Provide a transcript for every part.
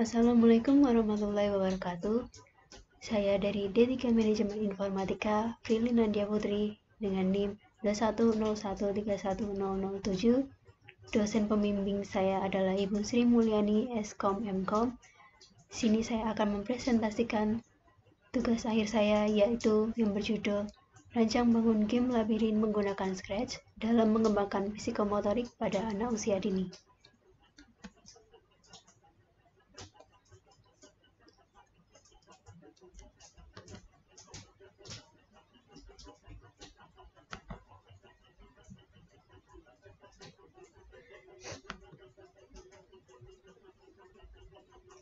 Assalamualaikum warahmatullahi wabarakatuh. Saya dari D3 Manajemen Informatika, Prilly Nandia Putri, dengan NIM 210131007. Dosen pembimbing saya adalah Ibu Sri Mulyani, Skom Mkom. Sini saya akan mempresentasikan tugas akhir saya, yaitu yang berjudul Rancang bangun game labirin menggunakan Scratch dalam mengembangkan psikomotorik pada anak usia dini.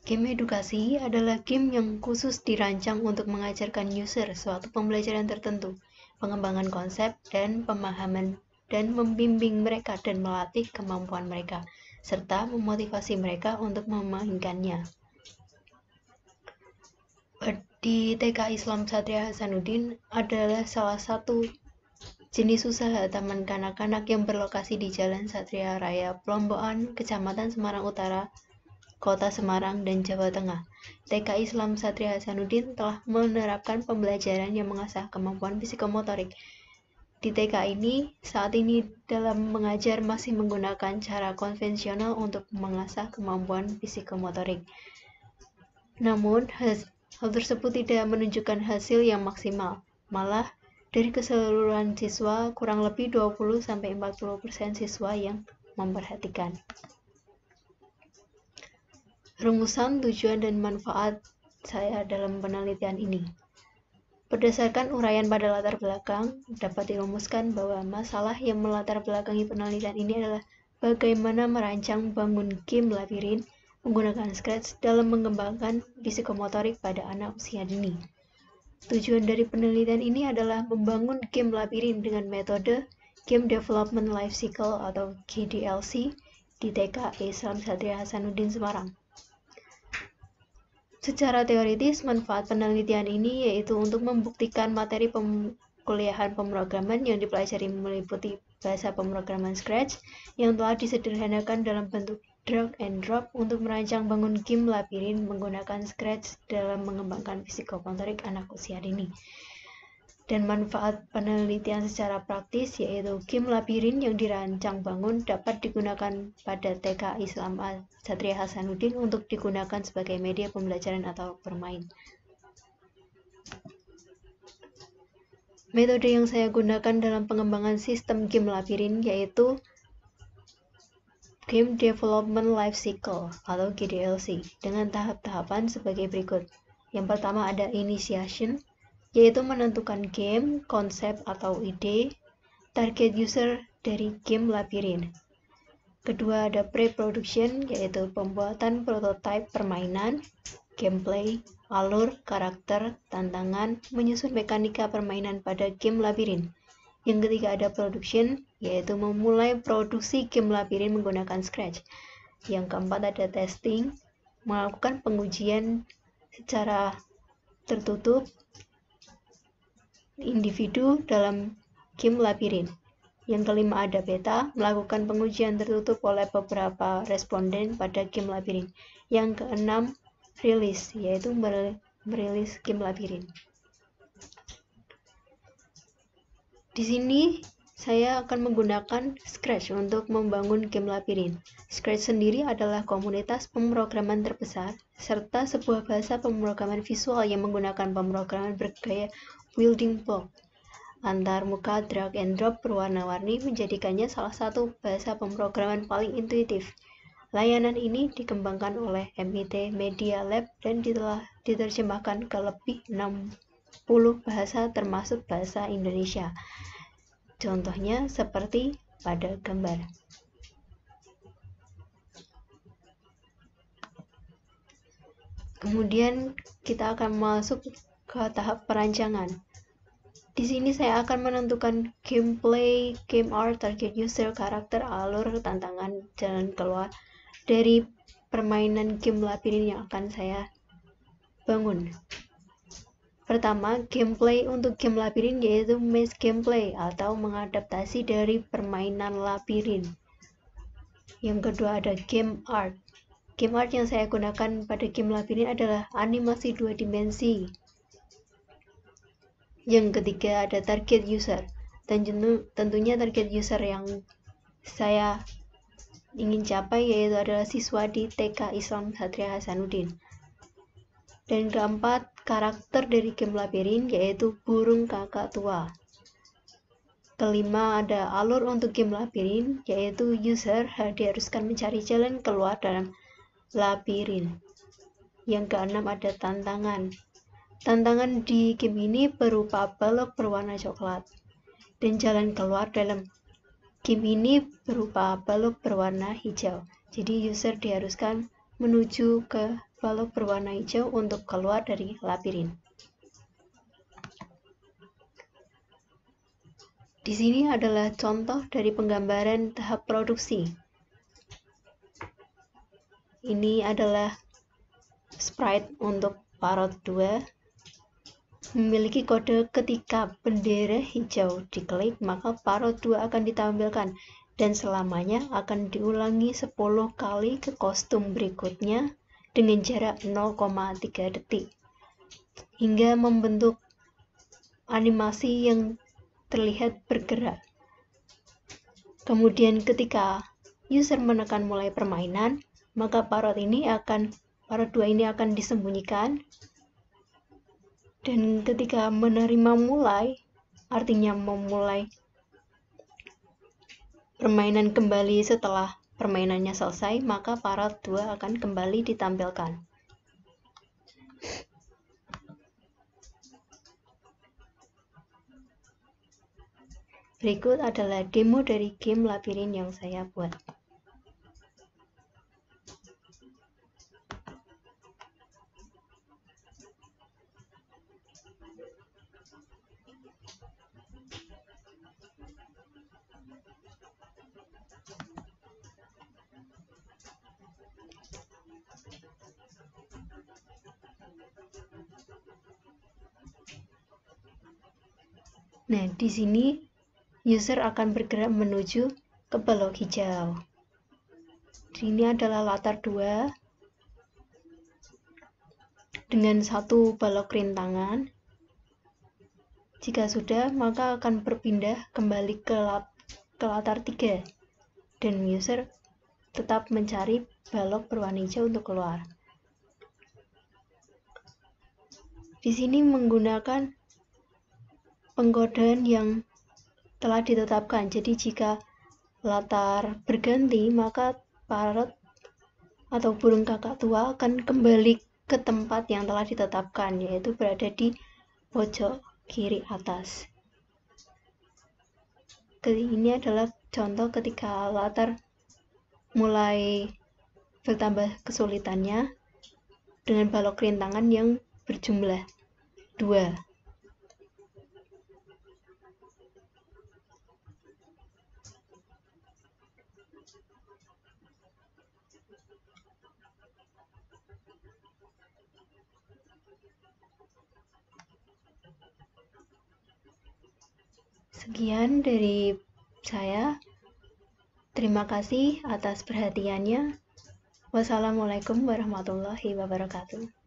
Game edukasi adalah game yang khusus dirancang untuk mengajarkan user suatu pembelajaran tertentu, pengembangan konsep dan pemahaman, dan membimbing mereka dan melatih kemampuan mereka, serta memotivasi mereka untuk memainkannya. Di TK Islam Satria Hasanuddin adalah salah satu jenis usaha taman kanak-kanak yang berlokasi di Jalan Satria Raya Plombokan, Kecamatan Semarang Utara, Kota Semarang, dan Jawa Tengah. TK Islam Satria Hasanuddin telah menerapkan pembelajaran yang mengasah kemampuan psikomotorik. Di TK ini, saat ini dalam mengajar masih menggunakan cara konvensional untuk mengasah kemampuan psikomotorik. Namun, hal tersebut tidak menunjukkan hasil yang maksimal. Malah, dari keseluruhan siswa, kurang lebih 20-40% siswa yang memperhatikan. Rumusan, tujuan, dan manfaat saya dalam penelitian ini. Berdasarkan uraian pada latar belakang, dapat dirumuskan bahwa masalah yang melatar belakangi penelitian ini adalah bagaimana merancang bangun game labirin menggunakan Scratch dalam mengembangkan psikomotorik pada anak usia dini. Tujuan dari penelitian ini adalah membangun game labirin dengan metode Game Development Life Cycle atau GDLC di TK Islam Satria Hasanuddin Semarang. Secara teoritis, manfaat penelitian ini yaitu untuk membuktikan materi kuliahan pemrograman yang dipelajari meliputi bahasa pemrograman Scratch yang telah disederhanakan dalam bentuk drag and drop untuk merancang bangun game labirin menggunakan Scratch dalam mengembangkan psikomotorik anak usia dini. Dan manfaat penelitian secara praktis yaitu game labirin yang dirancang bangun dapat digunakan pada TK Islam Satria Hasanuddin untuk digunakan sebagai media pembelajaran atau bermain. Metode yang saya gunakan dalam pengembangan sistem game labirin yaitu Game Development Life Cycle atau GDLC dengan tahap-tahapan sebagai berikut. Yang pertama ada initiation, yaitu menentukan game, konsep atau ide, target user dari game labirin. Kedua ada pre-production, yaitu pembuatan prototipe permainan, gameplay, alur, karakter, tantangan, menyusun mekanika permainan pada game labirin. Yang ketiga ada production, yaitu memulai produksi game labirin menggunakan Scratch. Yang keempat ada testing, melakukan pengujian secara tertutup individu dalam game labirin. Yang kelima ada beta, melakukan pengujian tertutup oleh beberapa responden pada game labirin. Yang keenam, release, yaitu merilis game labirin. Di sini saya akan menggunakan Scratch untuk membangun game labirin. Scratch sendiri adalah komunitas pemrograman terbesar serta sebuah bahasa pemrograman visual yang menggunakan pemrograman bergaya building block. Antar muka drag and drop berwarna-warni menjadikannya salah satu bahasa pemrograman paling intuitif. Layanan ini dikembangkan oleh MIT Media Lab dan telah diterjemahkan ke lebih 60 bahasa termasuk bahasa Indonesia. Contohnya seperti pada gambar. Kemudian kita akan masuk ke tahap perancangan. Di sini saya akan menentukan gameplay, game art, target user, karakter, alur, tantangan, jalan keluar dari permainan game labirin yang akan saya bangun. Pertama, gameplay untuk game labirin yaitu maze gameplay atau mengadaptasi dari permainan labirin. Yang kedua ada game art. Game art yang saya gunakan pada game labirin adalah animasi 2 dimensi. Yang ketiga ada target user, dan tentunya target user yang saya ingin capai yaitu adalah siswa di TK Islam Satria Hasanuddin. Dan keempat, karakter dari game labirin yaitu burung kakak tua. Kelima, ada alur untuk game labirin yaitu user diharuskan mencari jalan keluar dalam labirin. Yang keenam ada tantangan. Tantangan di game ini berupa balok berwarna coklat. Dan jalan keluar dalam game ini berupa balok berwarna hijau. Jadi user diharuskan menuju ke balok berwarna hijau untuk keluar dari labirin. Di sini adalah contoh dari penggambaran tahap produksi. Ini adalah sprite untuk Parrot 2. Memiliki kode ketika bendera hijau diklik, maka Parrot 2 akan ditampilkan dan selamanya akan diulangi 10 kali ke kostum berikutnya dengan jarak 0,3 detik hingga membentuk animasi yang terlihat bergerak. Kemudian ketika user menekan mulai permainan, maka Parrot 2 ini akan disembunyikan. Dan ketika menerima mulai, artinya memulai permainan kembali setelah permainannya selesai, maka Parrot 2 akan kembali ditampilkan. Berikut adalah demo dari game labirin yang saya buat. Nah, di sini user akan bergerak menuju ke balok hijau. Ini adalah latar 2 dengan satu balok rintangan. Jika sudah, maka akan berpindah kembali ke latar 3 dan user tetap mencari balok berwarna hijau untuk keluar. Di sini menggunakan pengkodean yang telah ditetapkan. Jadi jika latar berganti, maka parrot atau burung kakak tua akan kembali ke tempat yang telah ditetapkan, yaitu berada di pojok kiri atas. Ini adalah contoh ketika latar mulai bertambah kesulitannya dengan balok rintangan yang berjumlah 2. Sekian dari saya. Terima kasih atas perhatiannya. Wassalamualaikum warahmatullahi wabarakatuh.